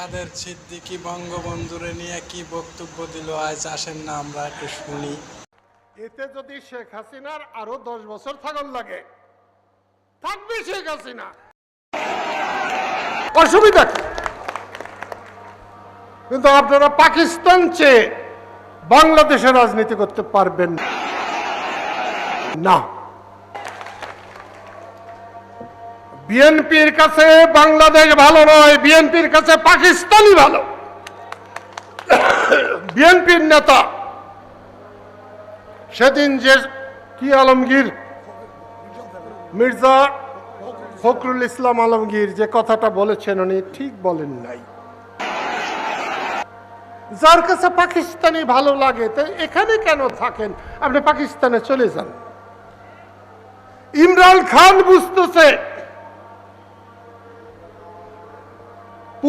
কাদের সিদ্দিকী বঙ্গবন্ধুরে নিয়ে কি বক্তব্য দিল আজ আসেন না আমরা একটু শুনি। এতে যদি শেখ হাসিনার আরো 10 বছর থাকার লাগে থাকবে শেখ হাসিনা, অসুবিধা কি? কিন্তু আপনারা পাকিস্তান চেয়ে বাংলাদেশে রাজনীতি করতে পারবেন না। বিএনপির কাছে বাংলাদেশ ভালো নয়, বিএনপির কাছে পাকিস্তানই ভালো। বিএনপির নেতা সেদিন যে কি আলমগীর, মির্জা ফখরুল ইসলাম আলমগীর যে কথাটা বলেছেন উনি ঠিক বলেন নাই। যার কাছে পাকিস্তানি ভালো লাগে তো এখানে কেন থাকেন? আপনি পাকিস্তানে চলে যান। ইমরান খান বুঝতেছে